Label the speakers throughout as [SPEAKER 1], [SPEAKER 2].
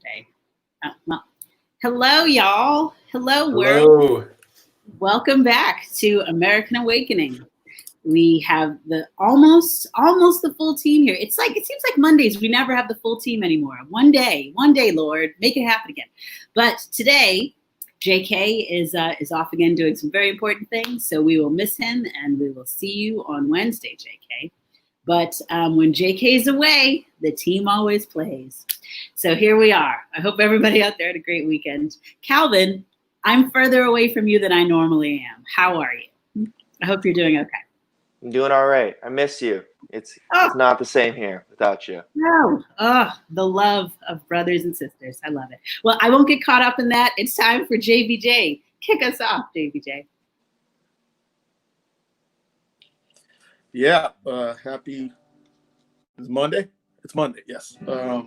[SPEAKER 1] Okay. Well, hello, y'all. Hello, world.
[SPEAKER 2] Hello.
[SPEAKER 1] Welcome back to American Awakening. We have the almost the full team here. It seems like Mondays we never have the full team anymore. One day, Lord, make it happen again. But today, JK is off again doing some very important things, so we will miss him, and we will see you on Wednesday, JK. But when JK is away, the team always plays. So here we are. I hope everybody out there had a great weekend. Calvin, I'm further away from you than I normally am. How are you? I hope you're doing okay.
[SPEAKER 3] I'm doing all right. I miss you. It's not the same here without you.
[SPEAKER 1] No. Oh, the love of brothers and sisters. I love it. Well, I won't get caught up in that. It's time for JBJ. Kick us off, JBJ.
[SPEAKER 2] Yeah, happy. It's Monday. It's Monday. Yes. I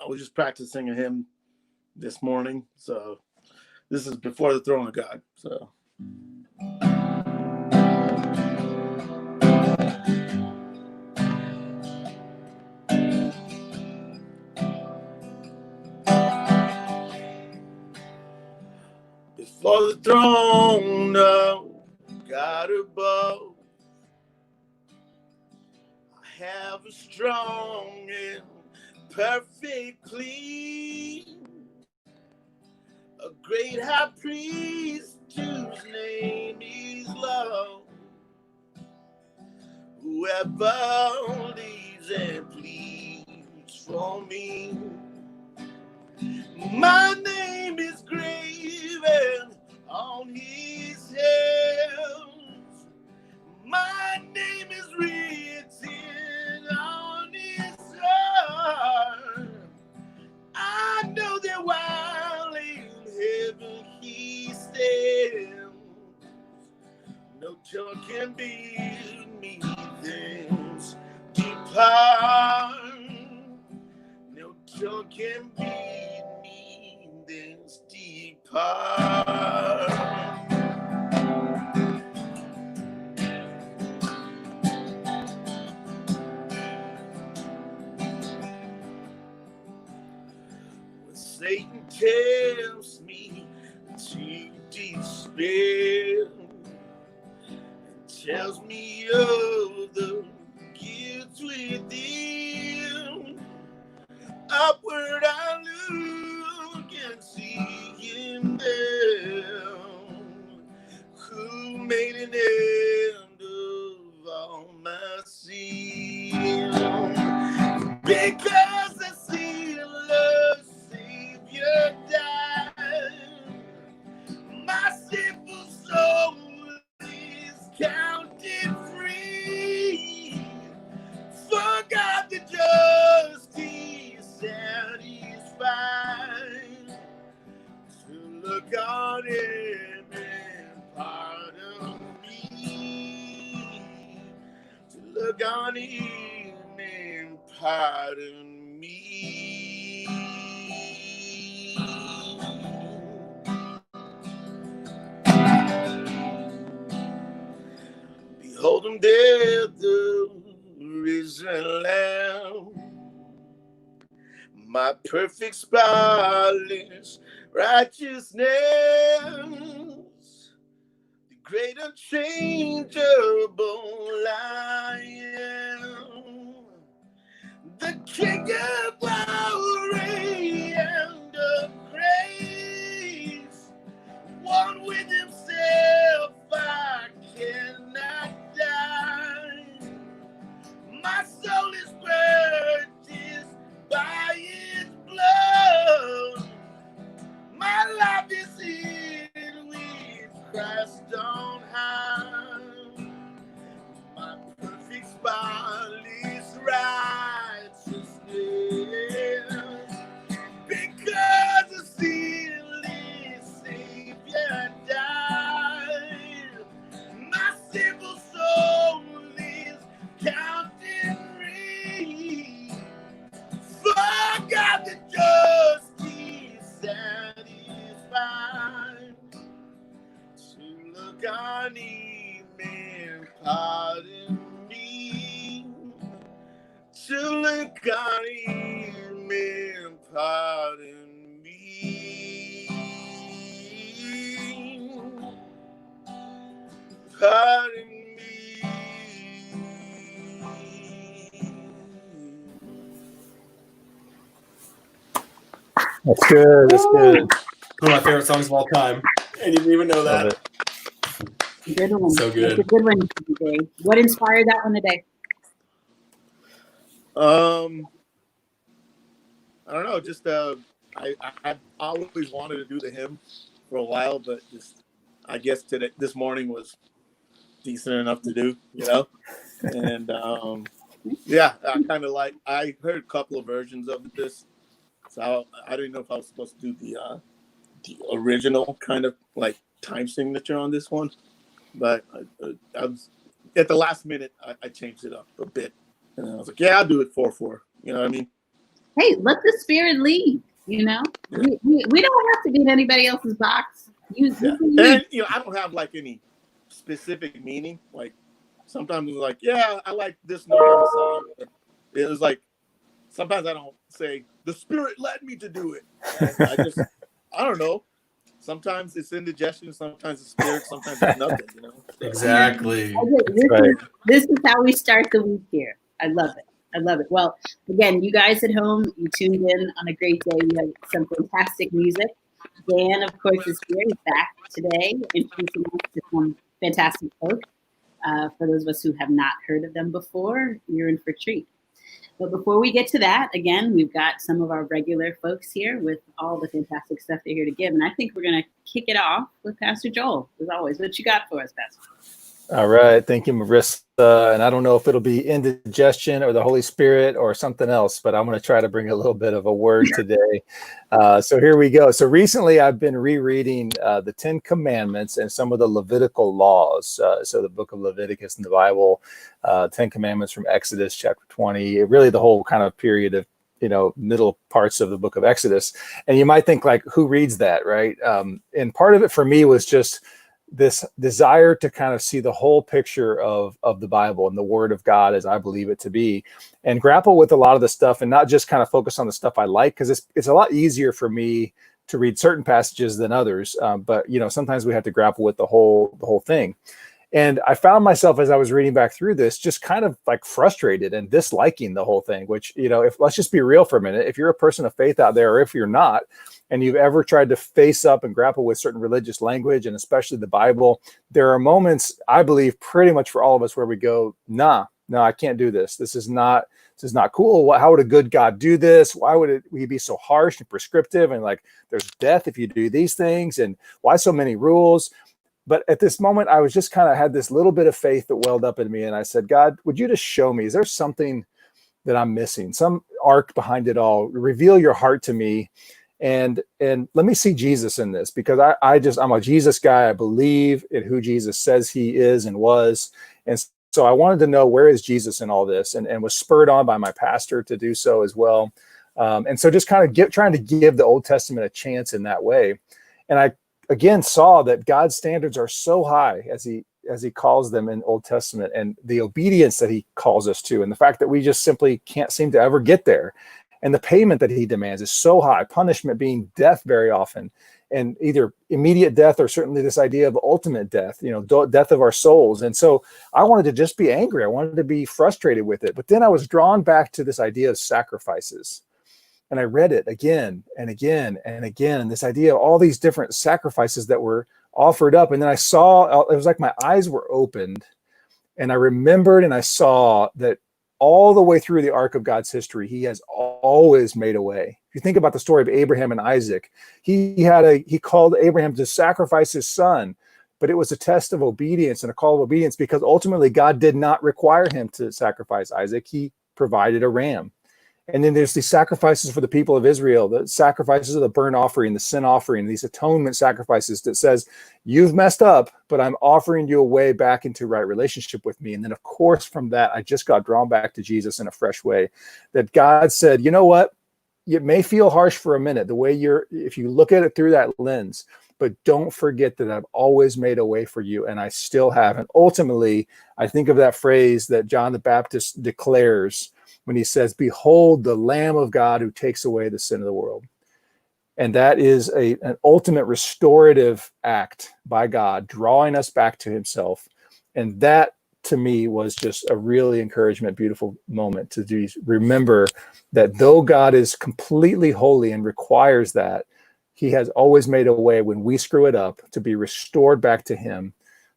[SPEAKER 2] was just practicing a hymn this morning, so this is before the throne of God. So. Before the throne of God above, I have a strong and perfect plea, a great high priest whose name is love. Whoever leaves and pleads for me, my name is graven on his hands. My name is written on his heart. I know that while in heaven he stands, no tongue can bid me thence depart. No tongue can bid me thence depart. Satan tempts me to despair and tells me of the gifts within. Upward I look and see him there, who made an end of all my sin. Because I see love Savior died, my sinful soul is counted free. For God the just is satisfied to look on him and pardon me. To look on him and pardon me. Behold him there, the risen Lamb, my perfect spotless righteousness, the great unchangeable Lion, the King of glory and of grace, one with himself I cannot die. My soul is purchased by his blood. My life is hid with Christ on high. My perfect spotless righteousness
[SPEAKER 4] That's good. That's good.
[SPEAKER 5] One of my favorite songs of all time. I didn't even know
[SPEAKER 4] Love
[SPEAKER 5] that.
[SPEAKER 4] it.
[SPEAKER 1] Good one.
[SPEAKER 5] So good.
[SPEAKER 1] That's a good one today. What inspired that one today?
[SPEAKER 2] I don't know. Just I always wanted to do the hymn for a while, but just I guess this morning was decent enough to do, And yeah, I heard a couple of versions of this, so I didn't know if I was supposed to do the original kind of like time signature on this one, but I was at the last minute I changed it up a bit, and I was like, yeah, I'll do it 4/4. You know what I mean?
[SPEAKER 1] Hey, let the spirit lead.
[SPEAKER 2] Yeah.
[SPEAKER 1] We don't have to be in anybody else's box.
[SPEAKER 2] And I don't have like any specific meaning. Like sometimes it's like, yeah, I like this note on the song. It was like sometimes I don't say the spirit led me to do it. And I don't know. Sometimes it's indigestion, sometimes it's spirit, sometimes it's nothing.
[SPEAKER 5] Exactly.
[SPEAKER 1] This is how we start the week here. I love it. I love it. Well, again, you guys at home, you tuned in on a great day. We have some fantastic music. Dan, of course, is here. He's back today, introducing us to some fantastic folks. For those of us who have not heard of them before, you're in for a treat. But before we get to that, again, we've got some of our regular folks here with all the fantastic stuff they're here to give. And I think we're going to kick it off with Pastor Joel, as always. What you got for us, Pastor?
[SPEAKER 4] All right. Thank you, Marissa. And I don't know if it'll be indigestion or the Holy Spirit or something else, but I'm going to try to bring a little bit of a word today. So here we go. So recently I've been rereading the 10 Commandments and some of the Levitical laws. So the book of Leviticus in the Bible, 10 Commandments from Exodus chapter 20, really the whole kind of period of, middle parts of the book of Exodus. And you might think like, who reads that, right? And part of it for me was just this desire to kind of see the whole picture of the Bible and the Word of God as I believe it to be, and grapple with a lot of the stuff and not just kind of focus on the stuff I like, because it's a lot easier for me to read certain passages than others. But sometimes we have to grapple with the whole thing. And I found myself as I was reading back through this, just kind of like frustrated and disliking the whole thing, which, if let's just be real for a minute, if you're a person of faith out there, or if you're not, and you've ever tried to face up and grapple with certain religious language, and especially the Bible, there are moments, I believe, pretty much for all of us where we go, no, I can't do this. This is not cool. How would a good God do this? Why would we be so harsh and prescriptive? And like, there's death if you do these things. And why so many rules? But at this moment, I was just kind of had this little bit of faith that welled up in me. And I said, God, would you just show me, is there something that I'm missing? Some arc behind it all? Reveal your heart to me. And let me see Jesus in this, because I'm a Jesus guy. I believe in who Jesus says he is and was. And so I wanted to know, where is Jesus in all this, and was spurred on by my pastor to do so as well. And so just kind of trying to give the Old Testament a chance in that way. And I again saw that God's standards are so high as he calls them in Old Testament, and the obedience that he calls us to, and the fact that we just simply can't seem to ever get there. And the payment that he demands is so high, punishment being death very often, and either immediate death or certainly this idea of ultimate death, death of our souls. And so I wanted to just be angry. I wanted to be frustrated with it. But then I was drawn back to this idea of sacrifices. And I read it again and again and again. And this idea of all these different sacrifices that were offered up. And then I saw, it was like my eyes were opened, and I remembered and I saw that all the way through the arc of God's history, he has always made a way. If you think about the story of Abraham and Isaac, he called Abraham to sacrifice his son, but it was a test of obedience and a call of obedience, because ultimately God did not require him to sacrifice Isaac. He provided a ram. And then there's these sacrifices for the people of Israel, the sacrifices of the burnt offering, the sin offering, these atonement sacrifices that says, you've messed up, but I'm offering you a way back into right relationship with me. And then, of course, from that, I just got drawn back to Jesus in a fresh way, that God said, you know what? It may feel harsh for a minute, the way if you look at it through that lens, but don't forget that I've always made a way for you, and I still have. And ultimately, I think of that phrase that John the Baptist declares when he says, behold, the Lamb of God who takes away the sin of the world. And that is an ultimate restorative act by God, drawing us back to himself. And that to me was just a really encouragement, beautiful moment to remember that though God is completely holy and requires that, he has always made a way when we screw it up to be restored back to him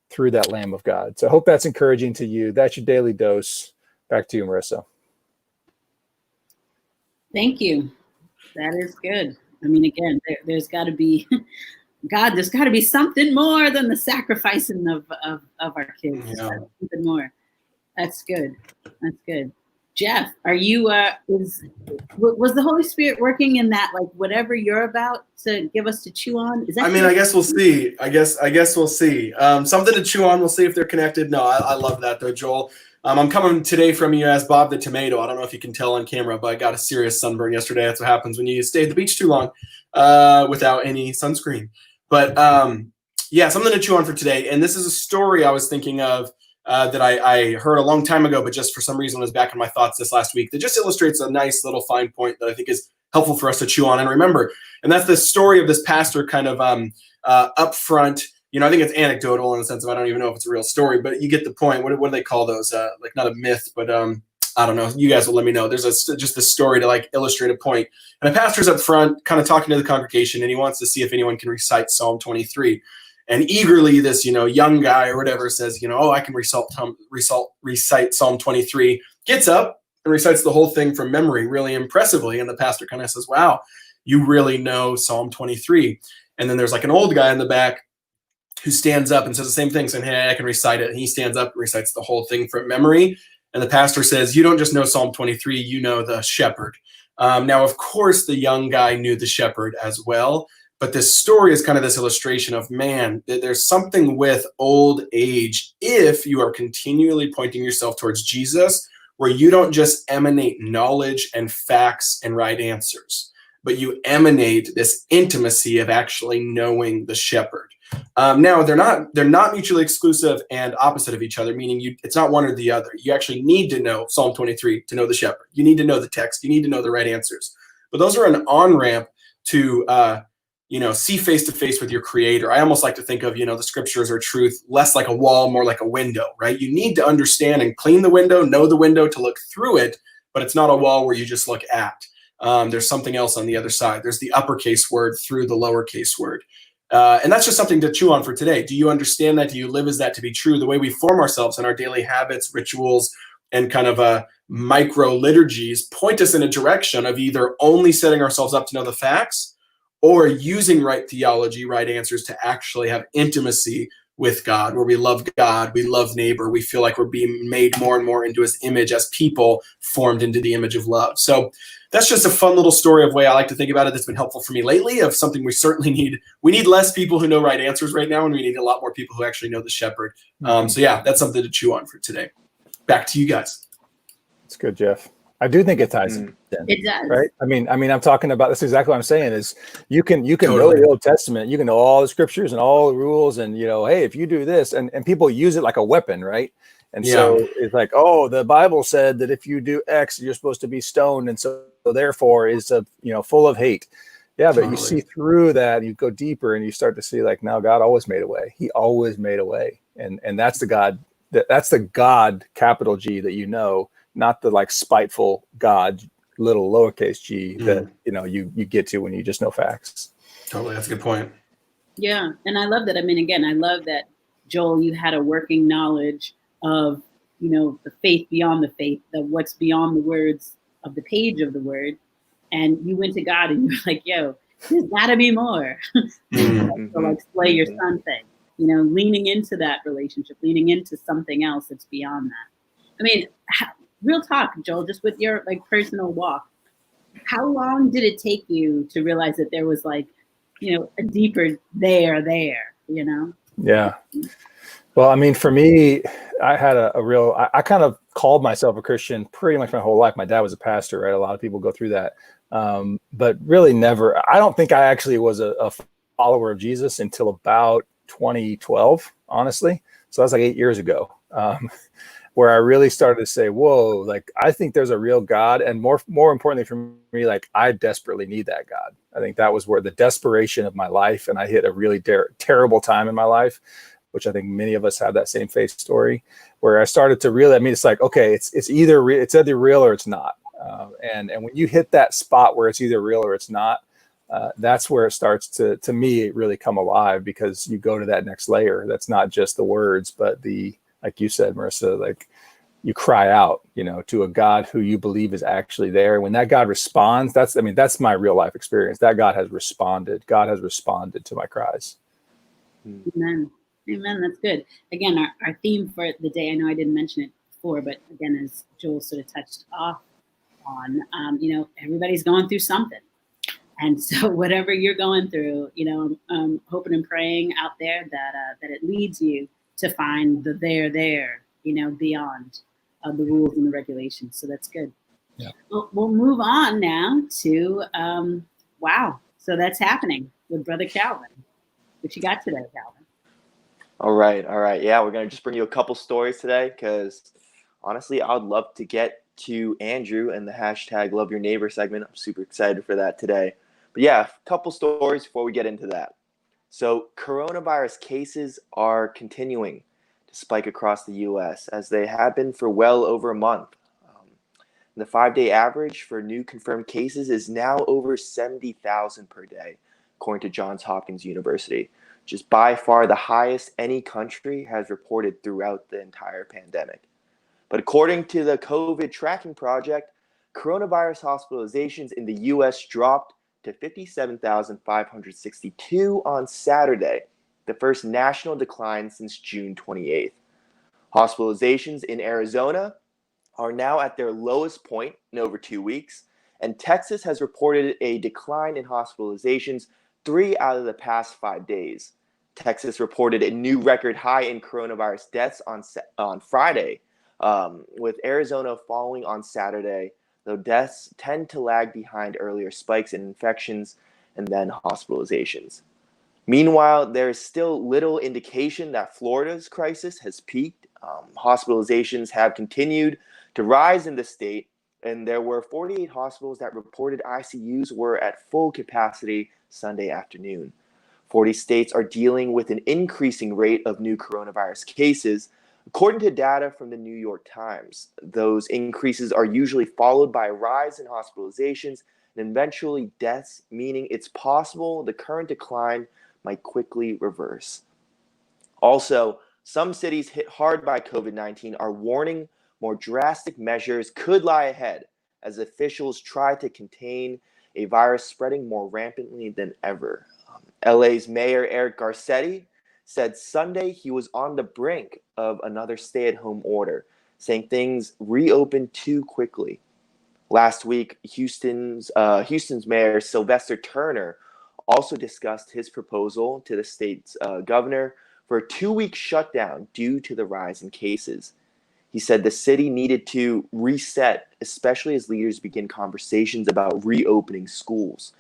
[SPEAKER 4] through that Lamb of God. So I hope that's encouraging to you. That's your daily dose. Back to you, Marissa.
[SPEAKER 1] Thank you. That is good. I mean, again, there's got to be, God, there's got to be something more than the sacrificing of our kids.
[SPEAKER 5] Yeah.
[SPEAKER 1] Something more. That's good. That's good. Jeff, are you, was the Holy Spirit working in that, like whatever you're about to give us to chew on? Is that
[SPEAKER 5] I guess we'll see. I guess we'll see. Something to chew on. We'll see if they're connected. No, I love that though, Joel. I'm coming today from you as Bob the Tomato. I don't know if you can tell on camera, but I got a serious sunburn yesterday. That's what happens when you stay at the beach too long without any sunscreen. But yeah, something to chew on for today. And this is a story I was thinking of that I heard a long time ago, but just for some reason was back in my thoughts this last week. That just illustrates a nice little fine point that I think is helpful for us to chew on and remember. And that's the story of this pastor kind of up front. You know, I think it's anecdotal in the sense of I don't even know if it's a real story, but you get the point. What do they call those? Like not a myth, but I don't know. You guys will let me know. There's just this story to like illustrate a point. And the pastor's up front kind of talking to the congregation, and he wants to see if anyone can recite Psalm 23. And eagerly, this, young guy or whatever says, oh, I can recite Psalm 23, gets up and recites the whole thing from memory really impressively. And the pastor kind of says, wow, you really know Psalm 23. And then there's like an old guy in the back who stands up and says the same thing, saying, hey, I can recite it. And he stands up and recites the whole thing from memory. And the pastor says, you don't just know Psalm 23, you know the shepherd. Now, of course, the young guy knew the shepherd as well. But this story is kind of this illustration of, man, there's something with old age if you are continually pointing yourself towards Jesus, where you don't just emanate knowledge and facts and right answers, but you emanate this intimacy of actually knowing the shepherd. Now, they're not mutually exclusive and opposite of each other, meaning it's not one or the other. You actually need to know Psalm 23 to know the shepherd. You need to know the text. You need to know the right answers. But those are an on-ramp to see face to face with your creator. I almost like to think of, the scriptures are truth, less like a wall, more like a window, right? You need to understand and clean the window, know the window to look through it, but it's not a wall where you just look at. There's something else on the other side. There's the uppercase word through the lowercase word. And that's just something to chew on for today. Do you understand that? Do you live as that to be true? The way we form ourselves in our daily habits, rituals, and kind of micro liturgies point us in a direction of either only setting ourselves up to know the facts or using right theology, right answers to actually have intimacy with God, where we love God, we love neighbor, we feel like we're being made more and more into his image as people formed into the image of love. So that's just a fun little story of way I like to think about it that's been helpful for me lately, of something we certainly need. We need less people who know right answers right now, and we need a lot more people who actually know the shepherd. So yeah, that's something to chew on for today. Back to you guys.
[SPEAKER 4] That's good, Jeff. I do think it ties in.
[SPEAKER 1] It does.
[SPEAKER 4] Right? I mean, I'm talking about this. Exactly what I'm saying is you can
[SPEAKER 5] Totally.
[SPEAKER 4] know the Old Testament, you can know all the scriptures and all the rules, and hey, if you do this, and people use it like a weapon, right? And so it's like, oh, the Bible said that if you do X, you're supposed to be stoned, and so therefore is full of hate. Yeah, but
[SPEAKER 5] Totally.
[SPEAKER 4] you see through that, you go deeper, and you start to see like, now God always made a way. He always made a way, and that's the God. That's the God, capital G, that not the like spiteful God, little lowercase g, that you get to when you just know facts.
[SPEAKER 5] Totally, that's a good point.
[SPEAKER 1] Yeah, and I love that. I mean, again, I love that, Joel, you had a working knowledge of, the faith beyond the faith, that what's beyond the words of the page of the word, and you went to God and you were like, yo, there's gotta be more. So like slay your son thing, leaning into that relationship, leaning into something else that's beyond that. I mean, real talk, Joel, just with your like personal walk, how long did it take you to realize that there was like, a deeper there?
[SPEAKER 4] Yeah. Well, I mean, for me, I had I kind of called myself a Christian pretty much my whole life. My dad was a pastor, right? A lot of people go through that. But really never, I don't think I actually was a follower of Jesus until about 2012, honestly. So that's like 8 years ago. Where I really started to say, whoa, like, I think there's a real God. And more importantly for me, like, I desperately need that God. I think that was where the desperation of my life, and I hit a really terrible time in my life which I think many of us have that same faith story, where I started to really, I mean, it's like, okay, it's either real or it's not. And when you hit that spot where it's either real or it's not, that's where it starts to me really come alive, because you go to that next layer. That's not just the words, but like you said, Marissa, like you cry out, to a God who you believe is actually there. When that God responds, that's my real life experience. That God has responded. God has responded to my cries.
[SPEAKER 1] Amen. Amen. That's good. Again, our theme for the day, I know I didn't mention it before, but again, as Joel sort of touched off on, everybody's going through something. And so whatever you're going through, I'm hoping and praying out there that it leads you to find the there, beyond the rules and the regulations. So that's good.
[SPEAKER 4] Yeah.
[SPEAKER 1] We'll move on now to, wow. So that's happening with Brother Calvin. What you got today, Calvin?
[SPEAKER 3] All right. Yeah, we're going to just bring you a couple stories today, because honestly, I would love to get to Andrew and the hashtag Love Your Neighbor segment. I'm super excited for that today. But yeah, a couple stories before we get into that. So coronavirus cases are continuing to spike across the U.S. as they have been for well over a month. The 5-day average for new confirmed cases is now over 70,000 per day, according to Johns Hopkins University, which is by far the highest any country has reported throughout the entire pandemic. But according to the COVID Tracking Project, coronavirus hospitalizations in the U.S. dropped to 57,562 on Saturday, the first national decline since June 28th. Hospitalizations in Arizona are now at their lowest point in over 2 weeks, and Texas has reported a decline in hospitalizations 3 out of the past 5 days. Texas reported a new record high in coronavirus deaths on Friday, with Arizona following on Saturday, though deaths tend to lag behind earlier spikes in infections and then hospitalizations. Meanwhile, there is still little indication that Florida's crisis has peaked. Hospitalizations have continued to rise in the state, and there were 48 hospitals that reported ICUs were at full capacity Sunday afternoon. 40 states are dealing with an increasing rate of new coronavirus cases, according to data from the New York Times. Those increases are usually followed by a rise in hospitalizations and eventually deaths, meaning it's possible the current decline might quickly reverse. Also, some cities hit hard by COVID-19 are warning more drastic measures could lie ahead as officials try to contain a virus spreading more rampantly than ever. LA's Mayor Eric Garcetti said Sunday he was on the brink of another stay-at-home order, saying things reopened too quickly. Last week, Houston's Mayor Sylvester Turner also discussed his proposal to the state's governor for a 2-week shutdown due to the rise in cases. He said the city needed to reset, especially as leaders begin conversations about reopening schools.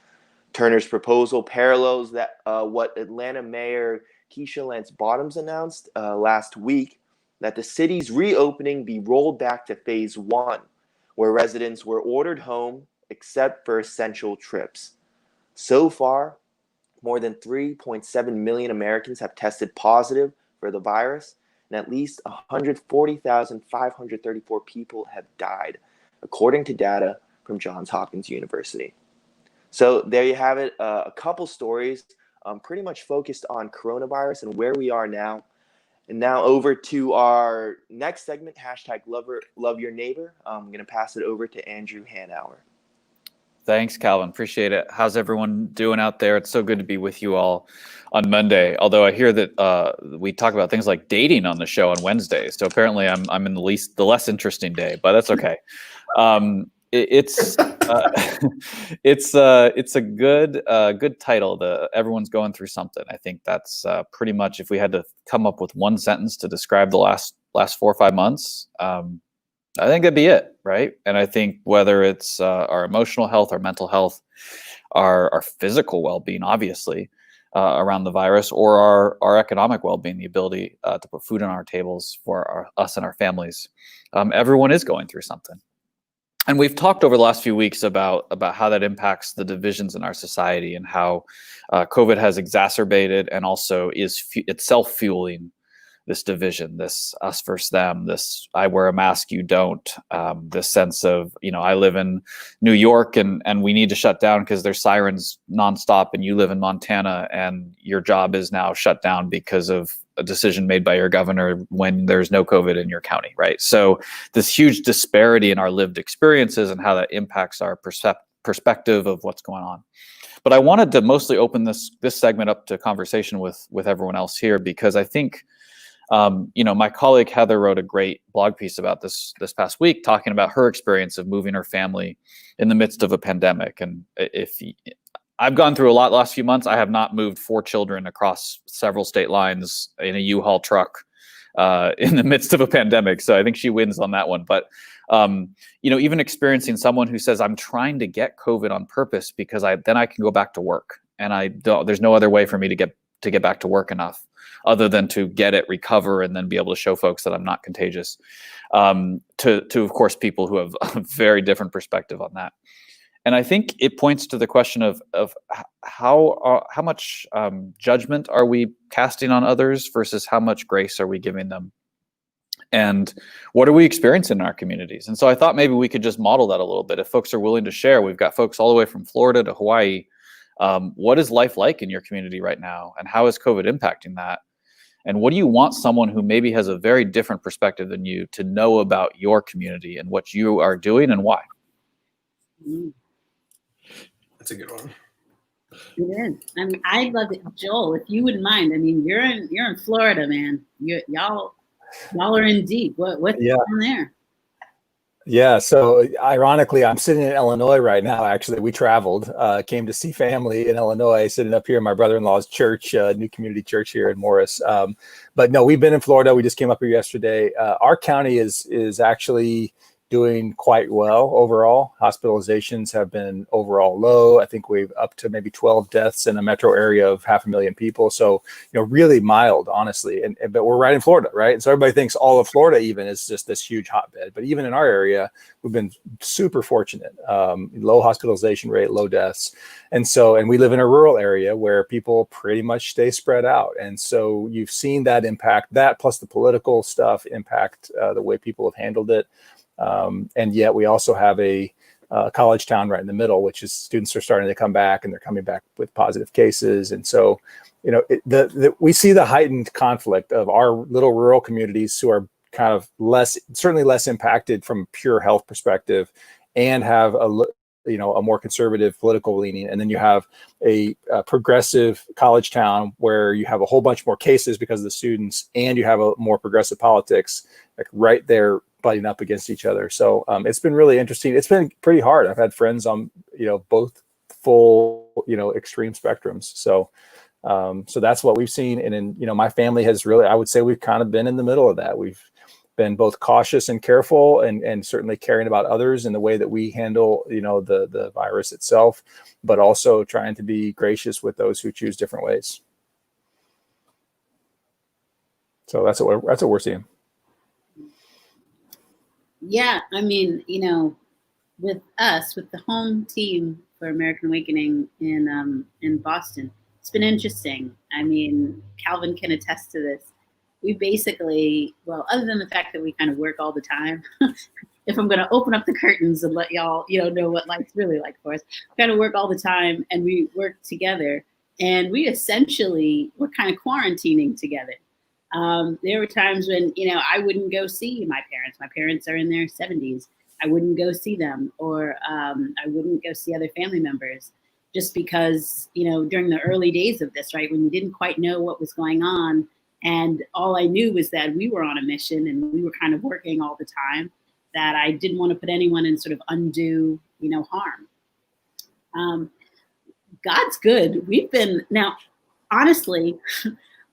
[SPEAKER 3] Turner's proposal parallels what Atlanta Mayor Keisha Lance Bottoms announced last week, that the city's reopening be rolled back to phase 1, where residents were ordered home except for essential trips. So far, more than 3.7 million Americans have tested positive for the virus, and at least 140,534 people have died, according to data from Johns Hopkins University. So there you have it, a couple stories pretty much focused on coronavirus and where we are now. And now over to our next segment, hashtag Love Your Neighbor. I'm going to pass it over to Andrew Hanauer.
[SPEAKER 6] Thanks, Calvin. Appreciate it. How's everyone doing out there? It's so good to be with you all on Monday. Although I hear that we talk about things like dating on the show on Wednesdays. So apparently I'm in the less interesting day, but that's okay. It's a good title. Everyone's going through something. I think that's pretty much, if we had to come up with one sentence to describe the last 4 or 5 months, I think that'd be it, right? And I think whether it's our emotional health, our mental health, our physical well-being, obviously, around the virus, or our economic well-being, the ability to put food on our tables for us and our families, everyone is going through something. And we've talked over the last few weeks about how that impacts the divisions in our society, and how COVID has exacerbated and also is itself fueling this division, this us versus them, this I wear a mask, you don't, this sense of, I live in New York and we need to shut down because there's sirens nonstop, and you live in Montana and your job is now shut down because of a decision made by your governor when there's no COVID in your county, right? So this huge disparity in our lived experiences and how that impacts our perspective of what's going on. But I wanted to mostly open this segment up to conversation with everyone else here, because I think, my colleague Heather wrote a great blog piece about this past week, talking about her experience of moving her family in the midst of a pandemic. And I've gone through a lot the last few months. I have not moved 4 children across several state lines in a U-Haul truck in the midst of a pandemic. So I think she wins on that one. But even experiencing someone who says, I'm trying to get COVID on purpose because then I can go back to work, and there's no other way for me to get back to work enough other than to get it, recover, and then be able to show folks that I'm not contagious. To of course, people who have a very different perspective on that. And I think it points to the question of how much judgment are we casting on others versus how much grace are we giving them? And what are we experiencing in our communities? And so I thought maybe we could just model that a little bit. If folks are willing to share, we've got folks all the way from Florida to Hawaii. What is life like in your community right now? And how is COVID impacting that? And what do you want someone who maybe has a very different perspective than you to know about your community and what you are doing and why?
[SPEAKER 5] That's a good one.
[SPEAKER 1] It is. I mean, I'd love it, Joel, if you wouldn't mind. I mean, you're in Florida, man. Y'all are in deep. What's going on there?
[SPEAKER 4] Yeah. So ironically, I'm sitting in Illinois right now. Actually, we traveled, came to see family in Illinois, sitting up here in my brother-in-law's church, New Community Church here in Morris. But no, we've been in Florida. We just came up here yesterday. Our county is actually doing quite well overall. Hospitalizations have been overall low. I think we've up to maybe 12 deaths in a metro area of 500,000 people. So, really mild, honestly. But we're right in Florida, right? And so everybody thinks all of Florida even is just this huge hotbed. But even in our area, we've been super fortunate. Low hospitalization rate, low deaths. And we live in a rural area where people pretty much stay spread out. And so you've seen that impact, that plus the political stuff impact the way people have handled it. And yet we also have a college town right in the middle, which is students are starting to come back, and they're coming back with positive cases. And so, we see the heightened conflict of our little rural communities who are kind of certainly less impacted from a pure health perspective, and have a more conservative political leaning. And then you have a progressive college town where you have a whole bunch more cases because of the students, and you have a more progressive politics, like right there butting up against each other. So it's been really interesting. It's been pretty hard. I've had friends on, both full, extreme spectrums. So that's what we've seen. And then, my family has really, I would say we've kind of been in the middle of that. We've been both cautious and careful, and certainly caring about others in the way that we handle, the virus itself, but also trying to be gracious with those who choose different ways. So that's what we're seeing.
[SPEAKER 1] Yeah, I mean, with the home team for American Awakening in Boston, it's been interesting. I mean, Calvin can attest to this. We basically, other than the fact that we kind of work all the time, if I'm going to open up the curtains and let y'all, know what life's really like for us, we kind of work all the time, and we work together, and we essentially were kind of quarantining together. There were times when, I wouldn't go see my parents. My parents are in their 70s. I wouldn't go see them, or I wouldn't go see other family members, just because, during the early days of this, right, when we didn't quite know what was going on, and all I knew was that we were on a mission and we were kind of working all the time, that I didn't want to put anyone in sort of undue, harm. God's good. Now, honestly,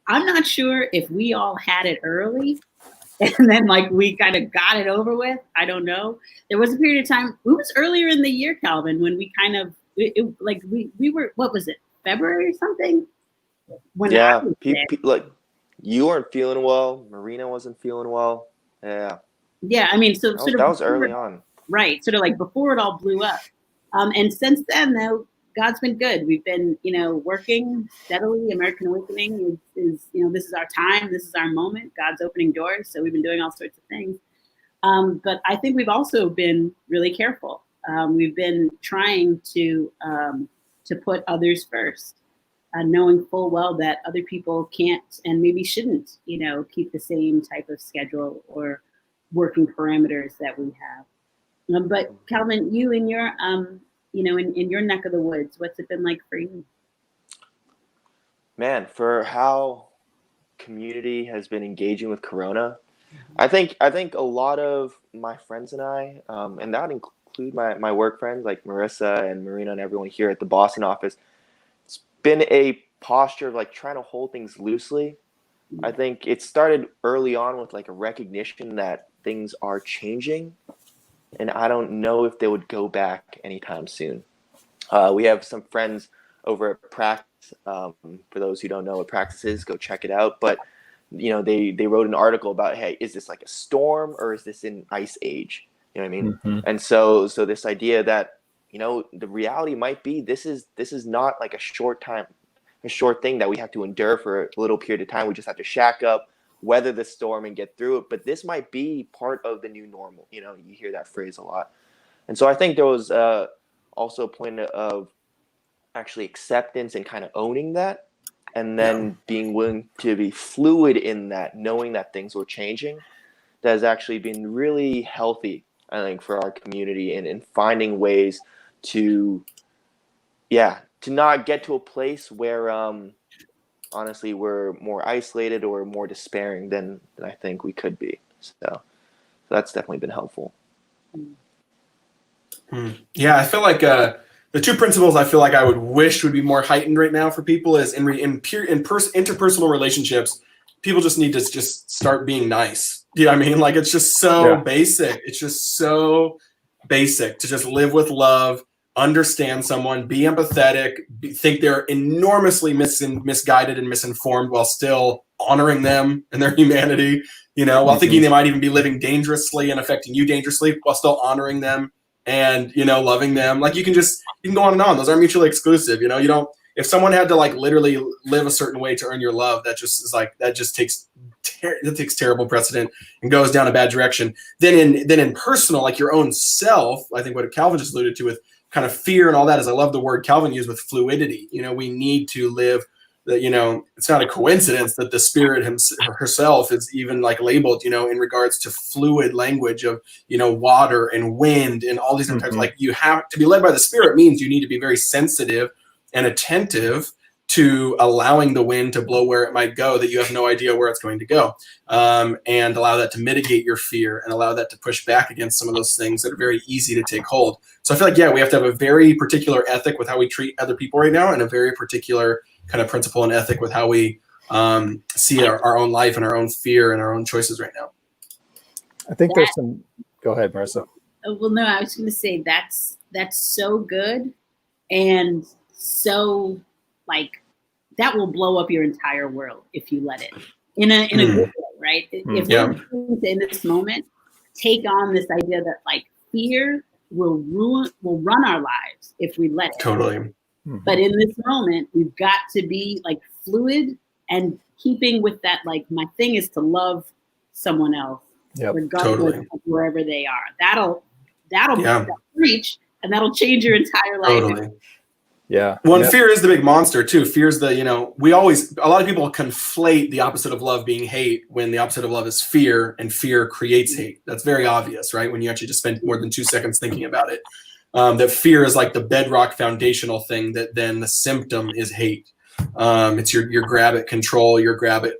[SPEAKER 1] I'm not sure if we all had it early and then we kind of got it over with. I don't know. There was a period of time, it was earlier in the year, Calvin, when we kind of, we were, what was it, February or something?
[SPEAKER 3] You weren't feeling well. Marina wasn't feeling well. Yeah.
[SPEAKER 1] Yeah, I mean, so
[SPEAKER 3] that was early on.
[SPEAKER 1] Right, sort of before it all blew up. And since then, though, God's been good. We've been, working steadily. American Awakening is this is our time. This is our moment. God's opening doors. So we've been doing all sorts of things. But I think we've also been really careful. We've been trying to put others first, knowing full well that other people can't and maybe shouldn't, keep the same type of schedule or working parameters that we have. But Calvin, you in your, in your neck of the woods, what's it been like for you?
[SPEAKER 3] Man, for how community has been engaging with Corona, I think a lot of my friends and I, and that include my work friends like Marissa and Marina and everyone here at the Boston office, it's been a posture of like trying to hold things loosely. I think it started early on with like a recognition that things are changing, and I don't know if they would go back anytime soon. We have some friends over at Praxis. For those who don't know what Praxis is, go check it out. But they wrote an article about, hey, is this like a storm or is this an ice age? You know what I mean?
[SPEAKER 4] Mm-hmm.
[SPEAKER 3] And so this idea that the reality might be this is not like a short thing that we have to endure for a little period of time. We just have to shack up, weather the storm, and get through it. But this might be part of the new normal. You hear that phrase a lot. And so I think there was also a point of actually acceptance and kind of owning that, and then being willing to be fluid in that, knowing that things were changing. That has actually been really healthy, I think, for our community and finding ways to not get to a place where honestly we're more isolated or more despairing than I think we could be. So that's definitely been helpful.
[SPEAKER 5] Yeah, I feel like the two principles I feel like I would wish would be more heightened right now for people is in interpersonal relationships, people just need to just start being nice. Do you know what I mean? Like, it's just so basic. It's just so basic to just live with love, understand someone, be empathetic, think they're enormously misguided and misinformed while still honoring them and their humanity, while thinking they might even be living dangerously and affecting you dangerously while still honoring them and, loving them. Like, you can go on and on. Those aren't mutually exclusive. If someone had to like literally live a certain way to earn your love, that just takes terrible precedent and goes down a bad direction. Then in personal, like your own self, I think what Calvin just alluded to with kind of fear and all that is, I love the word Calvin used with fluidity. We need to live that, it's not a coincidence that the Spirit herself is even like labeled, in regards to fluid language of, water and wind and all these different types. Like, you have to be led by the Spirit means you need to be very sensitive and attentive to allowing the wind to blow where it might go, that you have no idea where it's going to go, and allow that to mitigate your fear and allow that to push back against some of those things that are very easy to take hold. So I feel like, we have to have a very particular ethic with how we treat other people right now, and a very particular kind of principle and ethic with how we see our own life and our own fear and our own choices right now.
[SPEAKER 4] I think there's some. Go ahead, Marissa.
[SPEAKER 1] Well, no, I was going to say that's so good, and so like that will blow up your entire world if you let it in a good way, right? If we're in this moment, take on this idea that like fear will run our lives if we let it.
[SPEAKER 5] Totally.
[SPEAKER 1] But in this moment, we've got to be like fluid and keeping with that. Like, my thing is to love someone else, regardless of wherever they are. That'll reach, and that'll change your entire life.
[SPEAKER 5] Totally.
[SPEAKER 4] Yeah.
[SPEAKER 5] Well, and fear is the big monster too. Fear is a lot of people conflate the opposite of love being hate, when the opposite of love is fear, and fear creates hate. That's very obvious, right? When you actually just spend more than 2 seconds thinking about it. That fear is like the bedrock foundational thing, that then the symptom is hate. It's your grab at control, your grab at,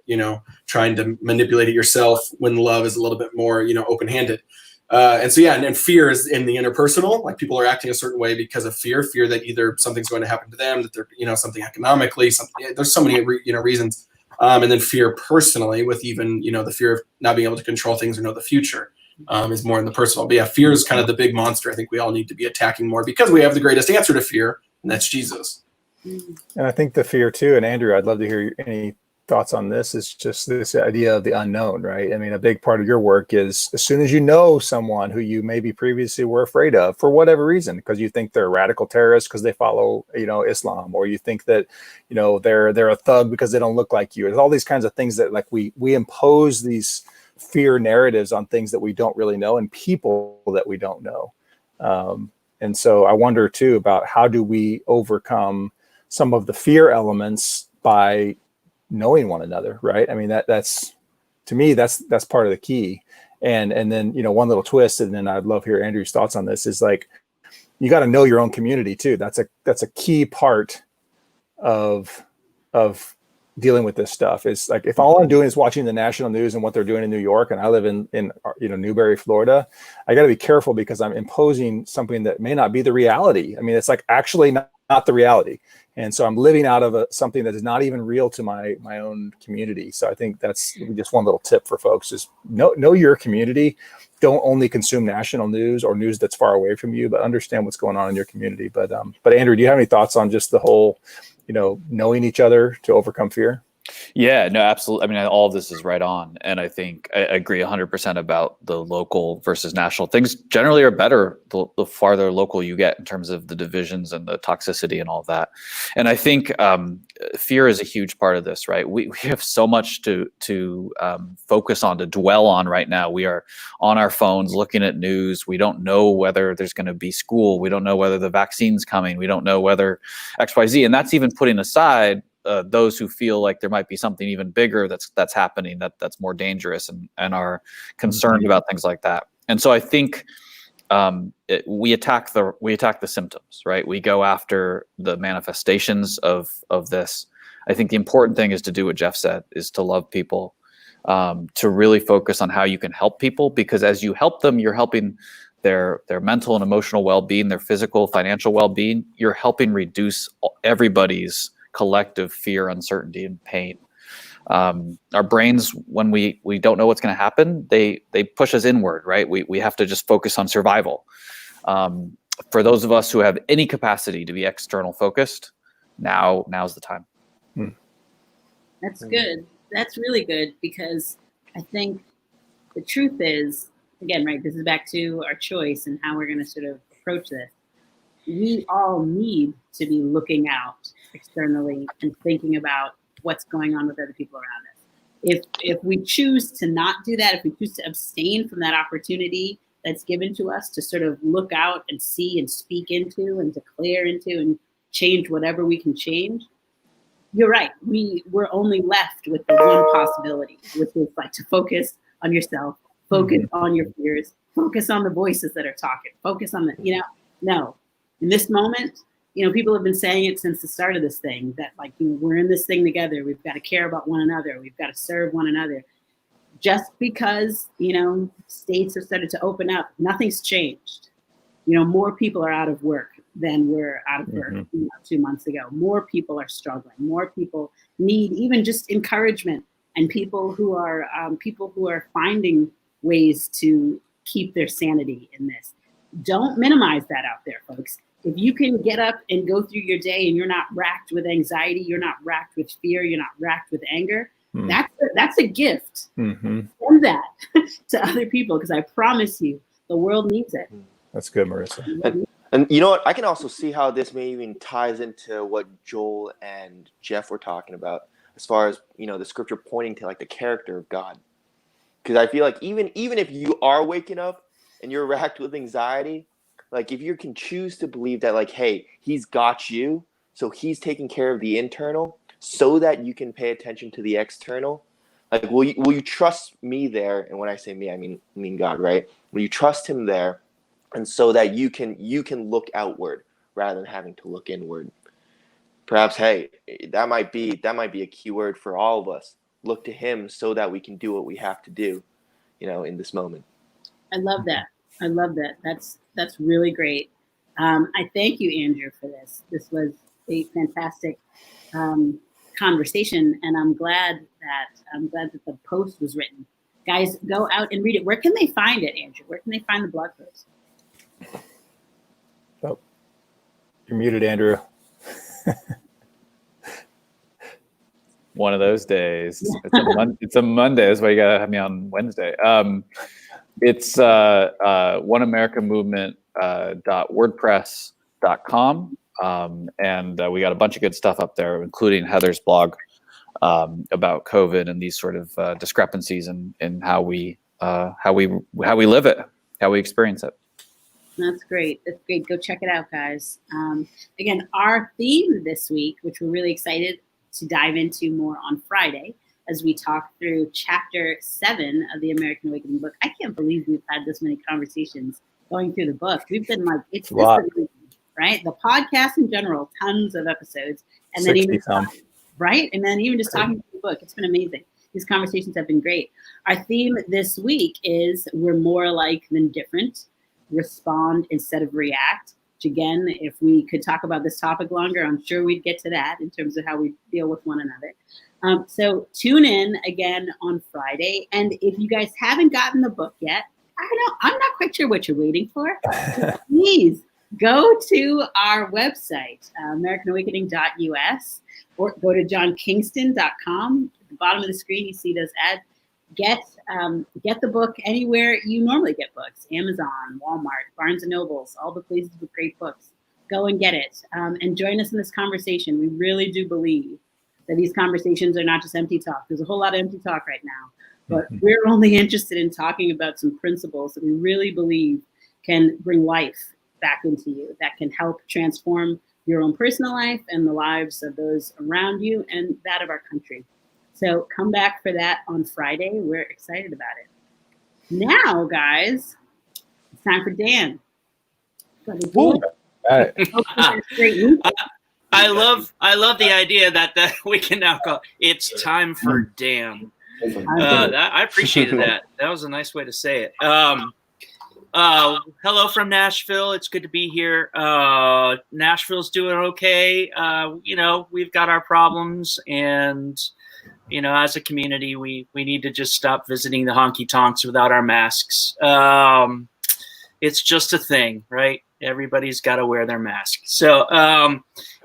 [SPEAKER 5] trying to manipulate it yourself, when love is a little bit more, open-handed. And fear is in the interpersonal, like people are acting a certain way because of fear that either something's going to happen to them, that they're, something economically, there's so many, reasons. And then fear personally with even, the fear of not being able to control things or know the future. Is more in the personal. But fear is kind of the big monster I think we all need to be attacking more, because we have the greatest answer to fear, and that's Jesus.
[SPEAKER 4] And I think the fear too, and Andrew, I'd love to hear any thoughts on this is just this idea of the unknown, right? I mean, a big part of your work is as soon as you know someone who you maybe previously were afraid of for whatever reason, because you think they're a radical terrorist because they follow, Islam, or you think that, they're a thug because they don't look like you. There's all these kinds of things that like we impose these fear narratives on things that we don't really know and people that we don't know. And so I wonder too about how do we overcome some of the fear elements by knowing one another, right? I mean, that's to me, that's part of the key. And then, one little twist, and then I'd love to hear Andrew's thoughts on this, is like, you got to know your own community too. That's a key part of dealing with this stuff. Is like, if all I'm doing is watching the national news and what they're doing in New York, and I live in Newberry, Florida, I got to be careful because I'm imposing something that may not be the reality. I mean, it's like actually not the reality. And so I'm living out of something that is not even real to my own community. So I think that's just one little tip for folks: is know your community. Don't only consume national news or news that's far away from you, but understand what's going on in your community. But Andrew, do you have any thoughts on just the whole, knowing each other to overcome fear?
[SPEAKER 6] Yeah, no, absolutely. I mean, all of this is right on. And I think I agree 100% about the local versus national. Things generally are better the farther local you get in terms of the divisions and the toxicity and all of that. And I think fear is a huge part of this, right? We have so much to focus on, to dwell on right now. We are on our phones looking at news. We don't know whether there's going to be school. We don't know whether the vaccine's coming. We don't know whether XYZ. And that's even putting aside those who feel like there might be something even bigger that's happening, that's more dangerous, and are concerned about things like that. And so I think we attack the symptoms, right? We go after the manifestations of this. I think the important thing is to do what Jeff said, is to love people, to really focus on how you can help people, because as you help them, you're helping their mental and emotional well-being, their physical, financial well-being. You're helping reduce everybody's collective fear, uncertainty, and pain. Our brains, when we don't know what's going to happen, they push us inward, right? We have to just focus on survival. For those of us who have any capacity to be external focused, now's the time.
[SPEAKER 1] That's good. That's really good, because I think the truth is, again, right, this is back to our choice and how we're going to sort of approach this. We all need to be looking out externally and thinking about what's going on with other people around us. If we choose to not do that, if we choose to abstain from that opportunity that's given to us to sort of look out and see and speak into and declare into and change whatever we can change, you're right. We're only left with the one possibility, which is like to focus on yourself, focus on your fears, focus on the voices that are talking, focus on no. In this moment, people have been saying it since the start of this thing, that we're in this thing together. We've got to care about one another. We've got to serve one another. Just because, states have started to open up, nothing's changed. More people are out of work than were out of work 2 months ago. More people are struggling. More people need even just encouragement, and people who are finding ways to keep their sanity in this. Don't minimize that out there, folks. If you can get up and go through your day and you're not racked with anxiety, you're not racked with fear, you're not racked with anger, that's a gift. Send that to other people, because I promise you, the world needs it.
[SPEAKER 4] That's good, Marissa.
[SPEAKER 3] And you know what? I can also see how this may even ties into what Joel and Jeff were talking about, as far as the scripture pointing to like the character of God. Because I feel like even if you are waking up and you're racked with anxiety, like if you can choose to believe that, like, hey, he's got you, so he's taking care of the internal, so that you can pay attention to the external. Like, will you trust me there? And when I say me, I mean God, right? Will you trust him there, and so that you can look outward rather than having to look inward? Perhaps, hey, that might be a key word for all of us. Look to him so that we can do what we have to do, in this moment.
[SPEAKER 1] I love that. That's really great. I thank you, Andrew, for this. This was a fantastic conversation, and I'm glad that the post was written. Guys, go out and read it. Where can they find it, Andrew? Where can they find the blog post?
[SPEAKER 4] Oh, you're muted, Andrew.
[SPEAKER 6] One of those days. It's a Monday. That's why you gotta have me on Wednesday. It's One America Movement .wordpress.com. And we got a bunch of good stuff up there, including Heather's blog about COVID and these sort of discrepancies in how we live it, how we experience it.
[SPEAKER 1] That's great. That's great. Go check it out, guys. Again, our theme this week, which we're really excited to dive into more on Friday, as we talk through chapter 7 of the American Awakening book. I can't believe we've had this many conversations going through the book. We've been like, it's this amazing, right? The podcast in general, tons of episodes, and then even right, and then even just talking through the book. It's been amazing. These conversations have been great. Our theme this week is we're more alike than different. Respond instead of react. Which again, if we could talk about this topic longer, I'm sure we'd get to that in terms of how we deal with one another. So tune in again on Friday. And if you guys haven't gotten the book yet, I'm not quite sure what you're waiting for. Please go to our website, AmericanAwakening.us, or go to johnkingston.com. At the bottom of the screen, you see those ads. Get the book anywhere you normally get books: Amazon, Walmart, Barnes and Nobles, all the places with great books. Go and get it, and join us in this conversation. We really do believe that these conversations are not just empty talk. There's a whole lot of empty talk right now, but we're only interested in talking about some principles that we really believe can bring life back into you, that can help transform your own personal life and the lives of those around you and that of our country. So come back for that on Friday. We're excited about it. Now, guys, it's time for Dan.
[SPEAKER 7] I love the idea that we can now call it's time for Dan. I appreciated that. That was a nice way to say it. Hello from Nashville. It's good to be here. Nashville's doing okay. We've got our problems, and as a community, we need to just stop visiting the honky tonks without our masks. It's just a thing, right? Everybody's got to wear their mask. So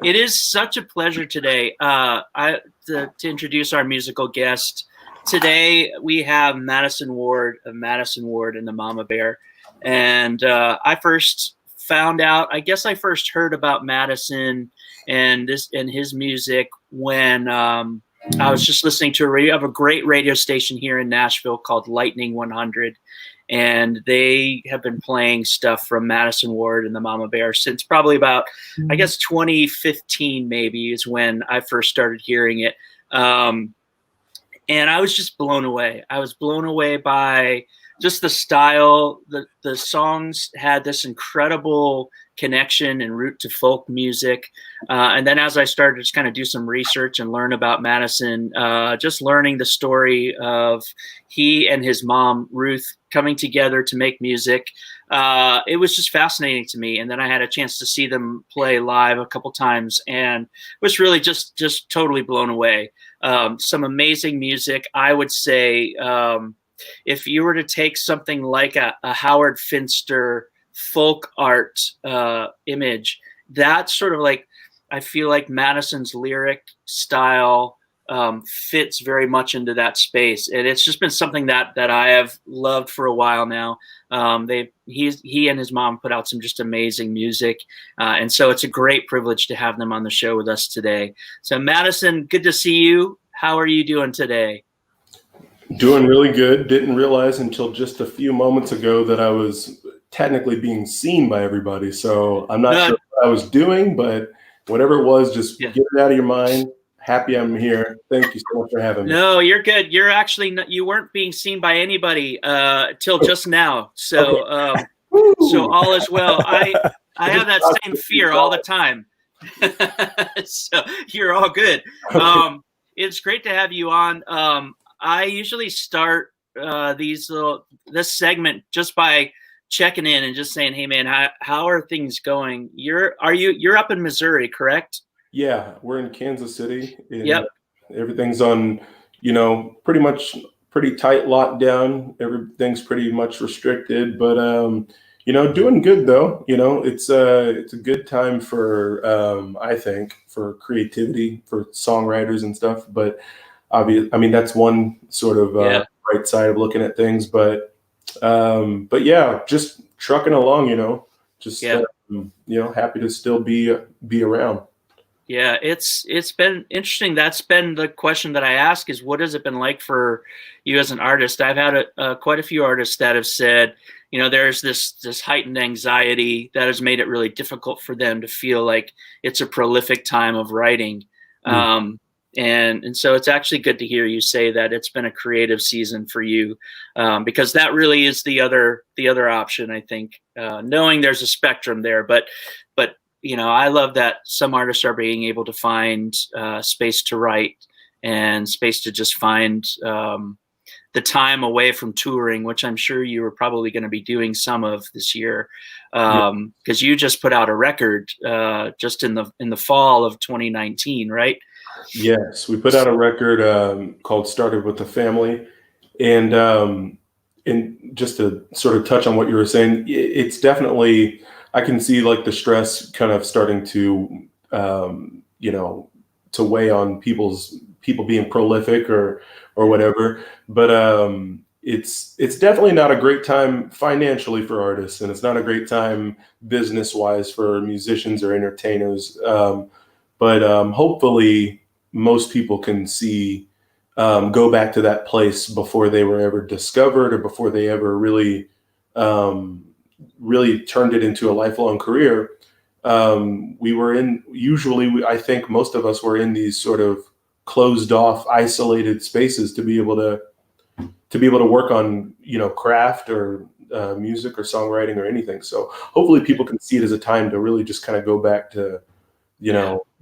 [SPEAKER 7] it is such a pleasure today to introduce our musical guest. Today we have Madison Ward of Madison Ward and the Mama Bear. And I first heard about Madison and his music when I was just listening to I have a great radio station here in Nashville called Lightning 100. And they have been playing stuff from Madison Ward and the Mama Bear since probably about, 2015 maybe is when I first started hearing it. And I was just blown away. I was blown away by just the style. The songs had this incredible connection and root to folk music. And then as I started to just kind of do some research and learn about Madison, just learning the story of he and his mom, Ruth, coming together to make music. It was just fascinating to me. And then I had a chance to see them play live a couple times and was really just totally blown away. Some amazing music. I would say if you were to take something like a Howard Finster folk art image, that's sort of like, I feel like Madison's lyric style fits very much into that space, and it's just been something that I have loved for a while now. He and his mom put out some just amazing music, and so it's a great privilege to have them on the show with us today. So Madison, good to see you. How are you doing today?
[SPEAKER 8] Doing really good. Didn't realize until just a few moments ago that I was technically being seen by everybody. So I'm not sure what I was doing, but whatever it was, just get it out of your mind. Happy I'm here. Thank you so much for having me.
[SPEAKER 7] No, you're good. You're actually you weren't being seen by anybody till just now. So so all is well. I have that same fear all the time. So you're all good. It's great to have you on. I usually start this segment just by checking in and just saying, "Hey, man, how are things going?" You're up in Missouri, correct?
[SPEAKER 8] Yeah, we're in Kansas City.
[SPEAKER 7] Yep.
[SPEAKER 8] Everything's on, pretty tight lockdown. Everything's pretty much restricted, but Doing good though. It's a good time for I think for creativity for songwriters and stuff. But I mean that's one sort of right side of looking at things. But yeah, just trucking along. Just happy to still be around.
[SPEAKER 7] Yeah, it's been interesting. That's been the question that I ask is, what has it been like for you as an artist? I've had quite a few artists that have said, there's this heightened anxiety that has made it really difficult for them to feel like it's a prolific time of writing. And so it's actually good to hear you say that it's been a creative season for you, because that really is the other option, I think, knowing there's a spectrum there. But I love that some artists are being able to find space to write and space to just find the time away from touring, which I'm sure you were probably going to be doing some of this year, because you just put out a record just in the fall of 2019, right?
[SPEAKER 8] Yes, we put out a record called "Started with the Family," and just to sort of touch on what you were saying, it's definitely. I can see like the stress kind of starting to, to weigh on people being prolific or whatever. But it's definitely not a great time financially for artists, and it's not a great time business wise for musicians or entertainers. But hopefully most people can see, go back to that place before they were ever discovered or before they ever really turned it into a lifelong career. I think most of us were in these sort of closed off, isolated spaces to be able to work on, craft or music or songwriting or anything. So hopefully people can see it as a time to really just kind of go back to,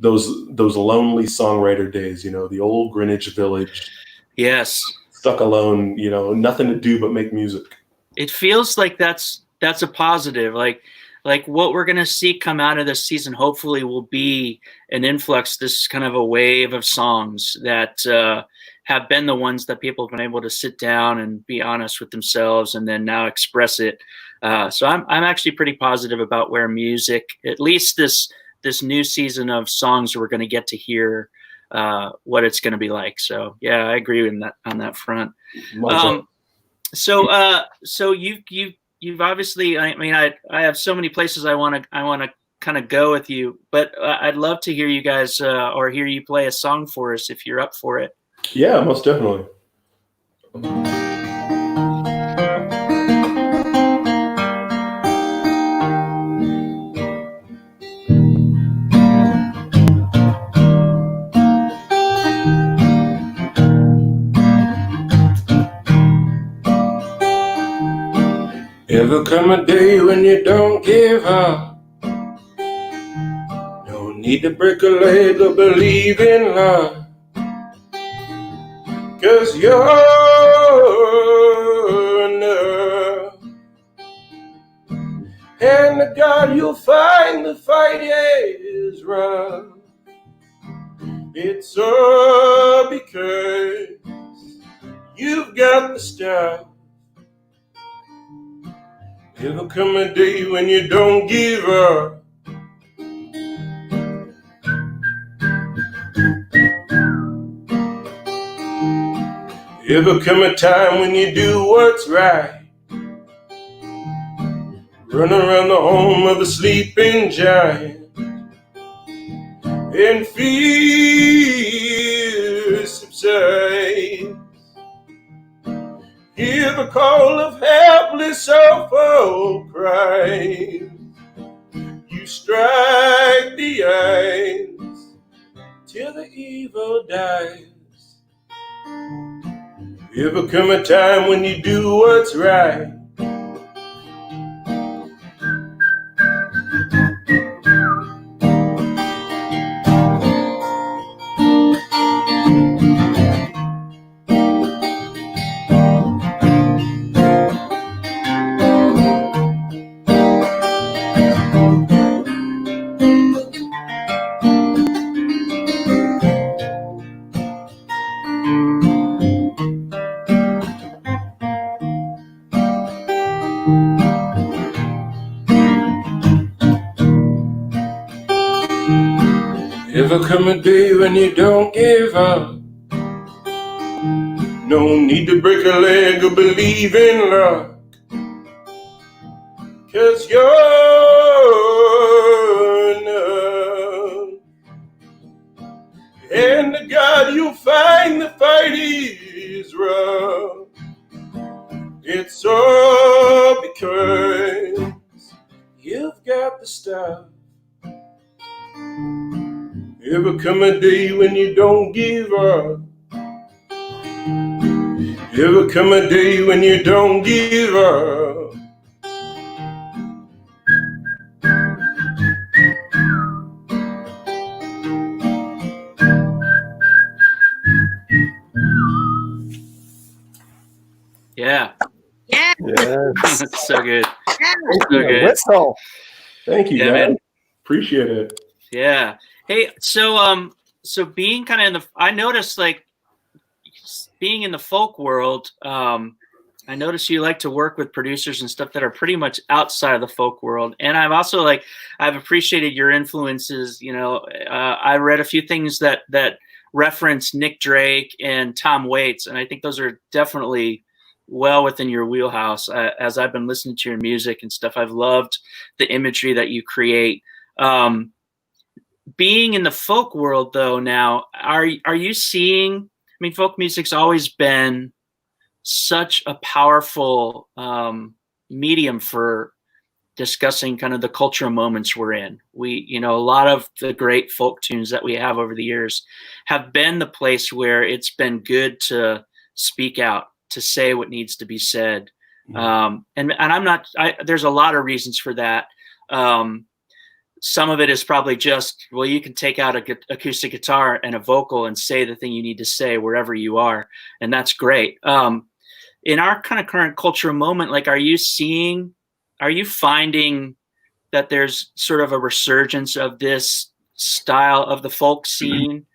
[SPEAKER 8] those lonely songwriter days, the old Greenwich Village.
[SPEAKER 7] Yes.
[SPEAKER 8] Stuck alone, nothing to do but make music.
[SPEAKER 7] It feels like that's a positive. Like what we're going to see come out of this season, hopefully will be an influx, this kind of a wave of songs that have been the ones that people have been able to sit down and be honest with themselves and then now express it. So I'm actually pretty positive about where music, at least this new season of songs we're going to get to hear what it's going to be like. So yeah, I agree on that front. So you've obviously, I mean, I have so many places I want to kind of go with you, but I'd love to hear you guys or hear you play a song for us if you're up for it.
[SPEAKER 8] Yeah, most definitely. Ever come a day when you don't give up? No need to break a leg or believe in love, 'cause you're enough. And to God you'll find the fight is rough. It's all because you've got the stuff. Ever come a day when you don't give up? Ever come a time when you do what's right? Run around the home of the sleeping giant and fear subsides. Hear the call of helpless soulful cry. You strike the ice till the evil dies. Ever come a time when you do what's right? Ever come a day when you don't give up? No need to break a leg or believe in luck, 'cause you're enough. And to God you'll find the fight is rough. It's all because you've got the stuff. Ever come a day when you don't give up? Ever come a day when you don't give up?
[SPEAKER 7] Yeah.
[SPEAKER 1] Yeah.
[SPEAKER 4] Yes.
[SPEAKER 7] That's so good.
[SPEAKER 1] Yeah.
[SPEAKER 7] So good.
[SPEAKER 4] Whistle.
[SPEAKER 8] Thank you,
[SPEAKER 7] Yeah,
[SPEAKER 8] guys.
[SPEAKER 7] man.
[SPEAKER 8] Appreciate it.
[SPEAKER 7] Yeah. Hey, so being kind of I noticed like being in the folk world, I noticed you like to work with producers and stuff that are pretty much outside of the folk world. And I've also I've appreciated your influences. You know, I read a few things that reference Nick Drake and Tom Waits, and I think those are definitely well within your wheelhouse. As I've been listening to your music and stuff, I've loved the imagery that you create. Being in the folk world, though, now, are you seeing? I mean, folk music's always been such a powerful medium for discussing kind of the cultural moments we're in. A lot of the great folk tunes that we have over the years have been the place where it's been good to speak out, to say what needs to be said. And there's a lot of reasons for that. Some of it is probably just, well, you can take out an acoustic guitar and a vocal and say the thing you need to say wherever you are. And that's great. In our kind of current cultural moment, are you finding that there's sort of a resurgence of this style of the folk scene?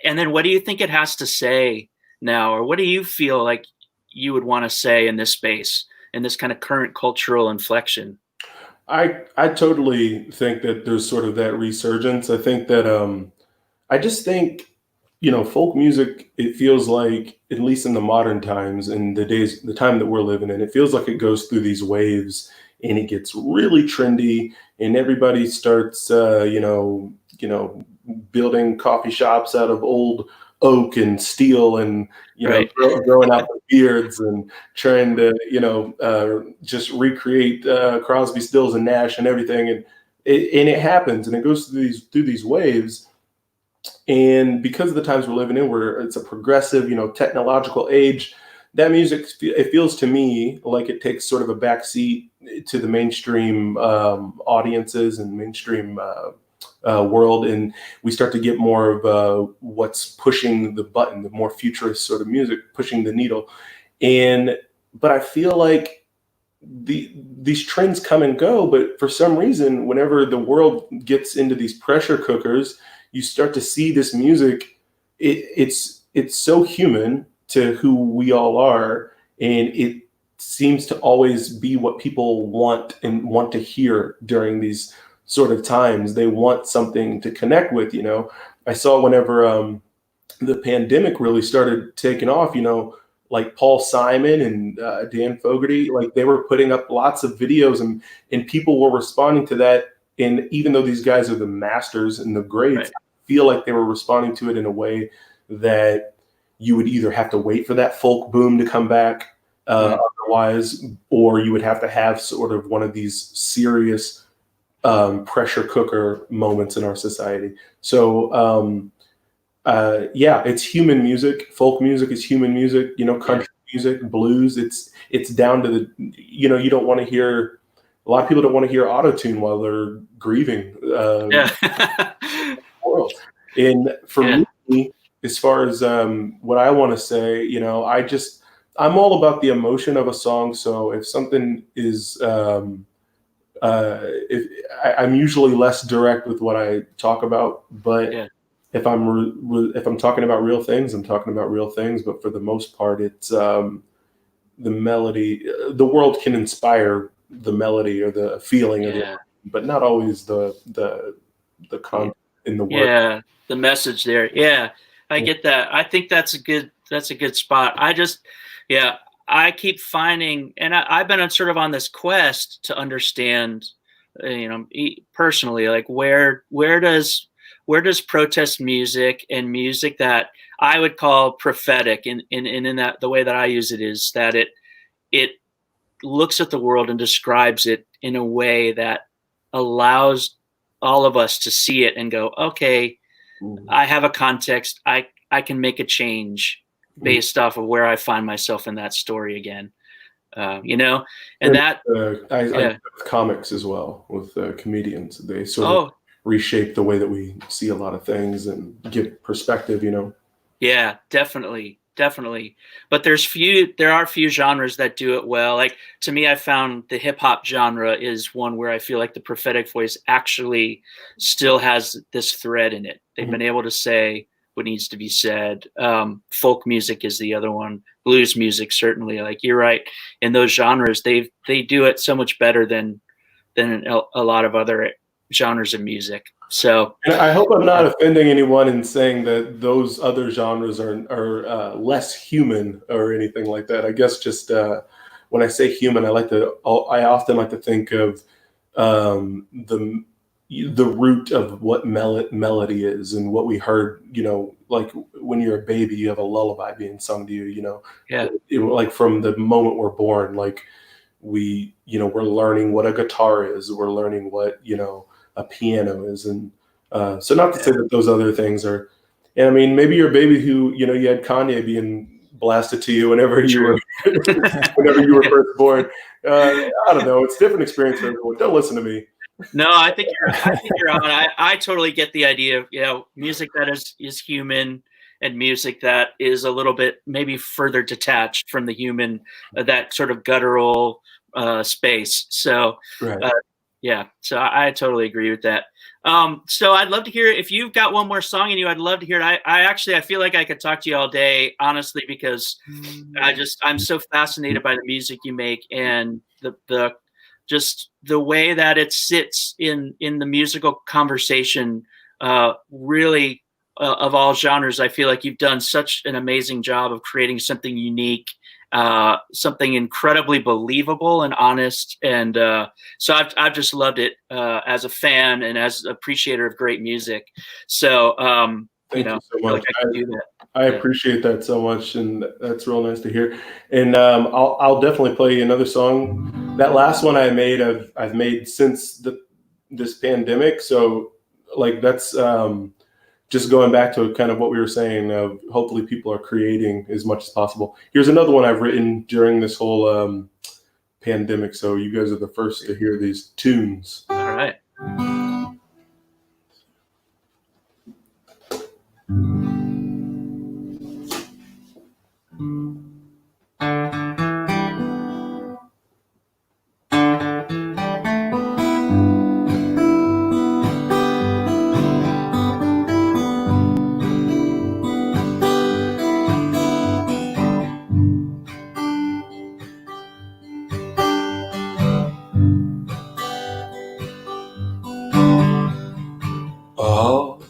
[SPEAKER 7] And then what do you think it has to say now? Or what do you feel like you would want to say in this space, in this kind of current cultural inflection?
[SPEAKER 8] I totally think that there's sort of that resurgence. I think that I just think, folk music, it feels like, at least in the modern times, in the time that we're living in, it feels like it goes through these waves and it gets really trendy and everybody starts, building coffee shops out of old oak and steel and,
[SPEAKER 7] Right.
[SPEAKER 8] growing out the beards and trying to, just recreate Crosby, Stills and Nash and everything. And it happens and it goes through these waves. And because of the times we're living in, where it's a progressive, technological age, that music, it feels to me like it takes sort of a backseat to the mainstream audiences and mainstream world, and we start to get more of what's pushing the button, the more futurist sort of music, pushing the needle. But I feel like these trends come and go, but for some reason, whenever the world gets into these pressure cookers, you start to see this music. It's so human to who we all are, and it seems to always be what people want to hear during these sort of times. They want something to connect with. I saw whenever the pandemic really started taking off, like Paul Simon and Dan Fogarty, like they were putting up lots of videos and people were responding to that. And even though these guys are the masters and the greats, right, I feel like they were responding to it in a way that you would either have to wait for that folk boom to come back otherwise, or you would have to have sort of one of these serious pressure cooker moments in our society. So it's human music. Folk music is human music. Country music, blues. It's down to the. You don't want to hear. A lot of people don't want to hear auto-tune while they're grieving. World. And for me, as far as what I want to say, I'm all about the emotion of a song. So if something is if I'm usually less direct with what I talk about, but if I'm talking about real things, I'm talking about real things. But for the most part, it's the melody. The world can inspire the melody or the feeling of it, but not always the content in the work.
[SPEAKER 7] Yeah, the message there. Yeah, I get that. I think that's a good spot. I keep finding, and I've been on sort of on this quest to understand, personally, like where does protest music and music that I would call prophetic, in that the way that I use it is that it looks at the world and describes it in a way that allows all of us to see it and go, okay, I have a context. I can make a change based off of where I find myself in that story again. And that
[SPEAKER 8] I with comics as well, with comedians. They sort of reshape the way that we see a lot of things and give perspective,
[SPEAKER 7] Yeah, definitely. But there are few genres that do it well. Like, to me, I found the hip hop genre is one where I feel like the prophetic voice actually still has this thread in it. They've been able to say what needs to be said. Folk music is the other one. Blues music, certainly. Like, you're right. In those genres, they do it so much better than a lot of other genres of music. So,
[SPEAKER 8] and I hope I'm not offending anyone in saying that those other genres are less human or anything like that. I guess just when I say human, I often like to think of the root of what melody is, and what we heard. Like when you're a baby, you have a lullaby being sung to you. Like from the moment we're born, like we're learning what a guitar is. We're learning what a piano is. And so not to say that those other things are, and I mean, maybe you're a baby who, you had Kanye being blasted to you whenever you were first born. I don't know. It's a different experience for everyone. Don't listen to me.
[SPEAKER 7] No, I think you're on. I totally get the idea of, music that is human, and music that is a little bit maybe further detached from the human, that sort of guttural space. So,
[SPEAKER 8] right.
[SPEAKER 7] So I totally agree with that. So I'd love to hear, if you've got one more song in you, I'd love to hear it. I feel like I could talk to you all day, honestly, because I'm so fascinated by the music you make, and the way that it sits in the musical conversation, really, of all genres. I feel like you've done such an amazing job of creating something unique, something incredibly believable and honest. And so I've just loved it as a fan and as an appreciator of great music. So,
[SPEAKER 8] Thank you so much.
[SPEAKER 7] Like I can do that.
[SPEAKER 8] I appreciate that so much, and that's real nice to hear. And I'll definitely play you another song. That last one I made, I've made since this pandemic. So like that's just going back to kind of what we were saying. Hopefully people are creating as much as possible. Here's another one I've written during this whole pandemic. So you guys are the first to hear these tunes.
[SPEAKER 7] All right.
[SPEAKER 9] All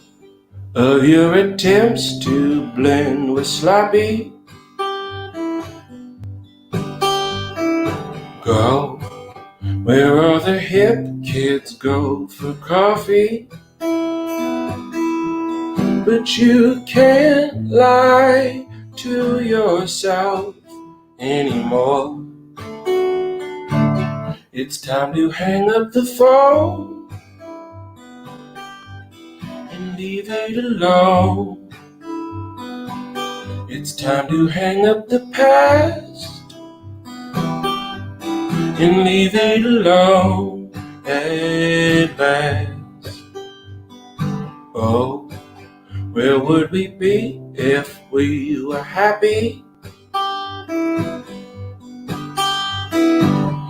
[SPEAKER 9] of your attempts to blend with sloppy go where all the hip kids go for coffee, but you can't lie to yourself anymore. It's time to hang up the phone and leave it alone. It's time to hang up the past and leave it alone at last. Oh, where would we be if we were happy?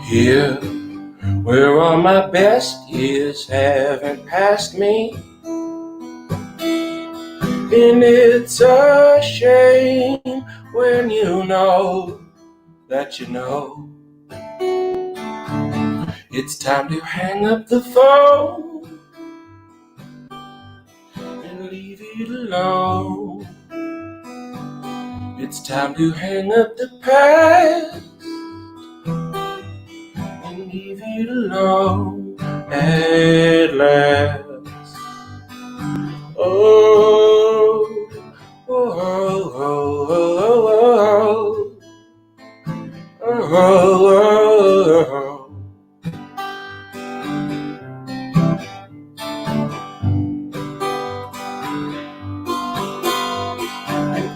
[SPEAKER 9] Here, where all my best years haven't passed me. And it's a shame when you know that you know. It's time to hang up the phone leave it alone. It's time to hang up the past and leave it alone at last. Oh, oh, oh, oh, oh, oh, oh, oh.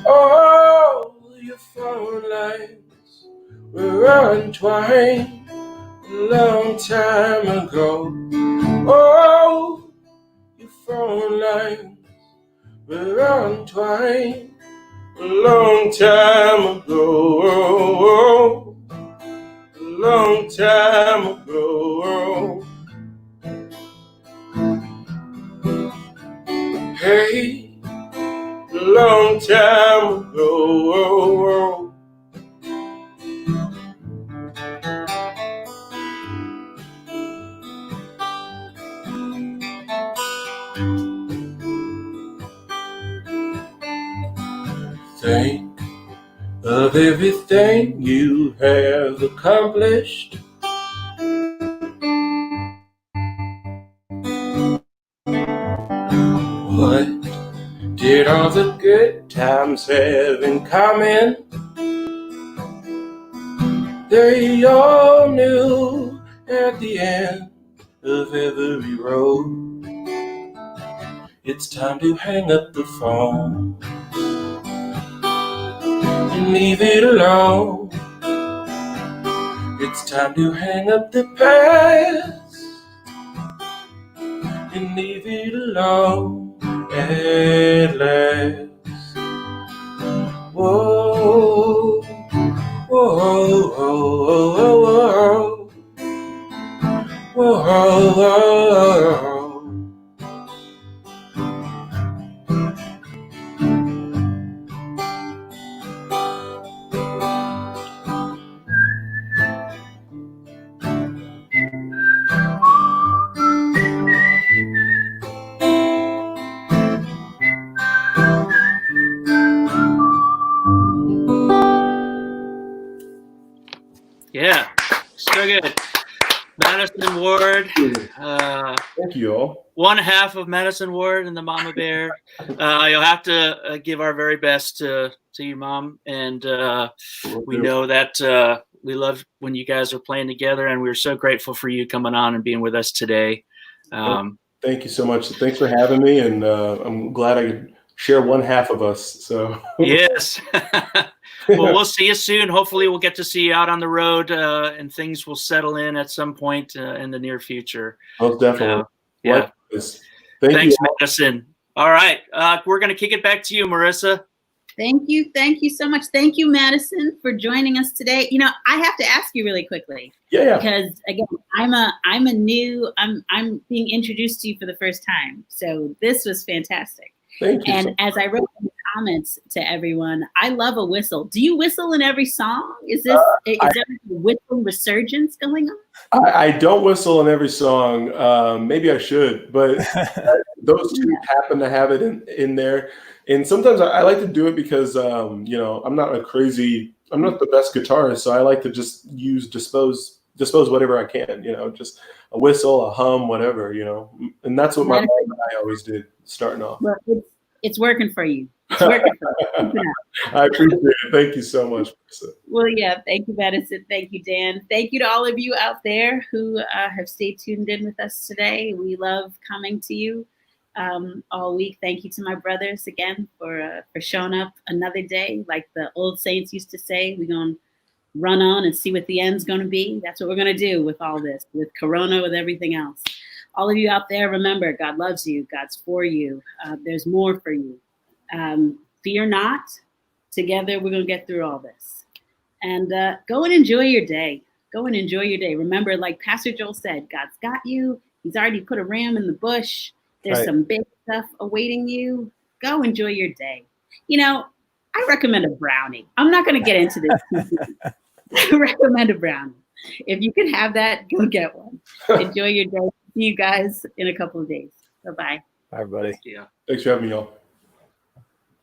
[SPEAKER 9] Oh, your phone lines were untwined a long time ago. Oh, your phone lines were untwined a long time ago. A long time ago. Hey, a long time ago. Think of everything you have accomplished. What did all the good times have in common? They all knew at the end of every road, it's time to hang up the phone and leave it alone. It's time to hang up the past and leave it alone at last. Whoa, whoa, whoa, whoa, whoa, whoa, whoa.
[SPEAKER 7] Yeah, so good. Madison Ward.
[SPEAKER 8] Thank you all.
[SPEAKER 7] One half of Madison Ward and the Mama Bear. You'll have to give our very best to you, Mom. And we know that we love when you guys are playing together, and we're so grateful for you coming on and being with us today.
[SPEAKER 8] Thank you so much. Thanks for having me, and I'm glad I could share one half of us. So
[SPEAKER 7] yes. Well, we'll see you soon. Hopefully we'll get to see you out on the road and things will settle in at some point in the near future.
[SPEAKER 8] Most definitely.
[SPEAKER 7] Yeah.
[SPEAKER 8] Thanks,
[SPEAKER 7] you. Madison. All right. We're going to kick it back to you, Marissa.
[SPEAKER 1] Thank you. Thank you so much. Thank you, Madison, for joining us today. You know, I have to ask you really quickly.
[SPEAKER 8] Yeah.
[SPEAKER 1] Because again, I'm being introduced to you for the first time. So this was fantastic.
[SPEAKER 8] Thank you.
[SPEAKER 1] And as I wrote in the comments to everyone, I love a whistle. Do you whistle in every song? Is there a whistle resurgence going on?
[SPEAKER 8] I don't whistle in every song. Maybe I should, but those two happen to have it in there. And sometimes I like to do it because, I'm not the best guitarist, so I like to just dispose whatever I can, just a whistle, a hum, whatever, and that's what my mom and I always did starting off.
[SPEAKER 1] Well, it's working for you. It's working for you.
[SPEAKER 8] I appreciate it. Thank you so much, Marissa.
[SPEAKER 1] Well, yeah, thank you, Madison. Thank you, Dan. Thank you to all of you out there who have stayed tuned in with us today. We love coming to you all week. Thank you to my brothers again for showing up another day. Like the old saints used to say, we're going to run on and see what the end's going to be. That's what we're going to do with all this, with Corona, with everything else. All of you out there, remember, God loves you. God's for you. There's more for you. Fear not. Together, we're going to get through all this. And go and enjoy your day. Go and enjoy your day. Remember, like Pastor Joel said, God's got you. He's already put a ram in the bush. There's some big stuff awaiting you. Go enjoy your day. I recommend a brownie. I'm not going to get into this. I recommend a brownie. If you can have that, go get one. Enjoy your day. See you guys in a couple of days. Bye-bye.
[SPEAKER 4] Bye, everybody.
[SPEAKER 7] Yeah.
[SPEAKER 8] Thanks for having me, y'all.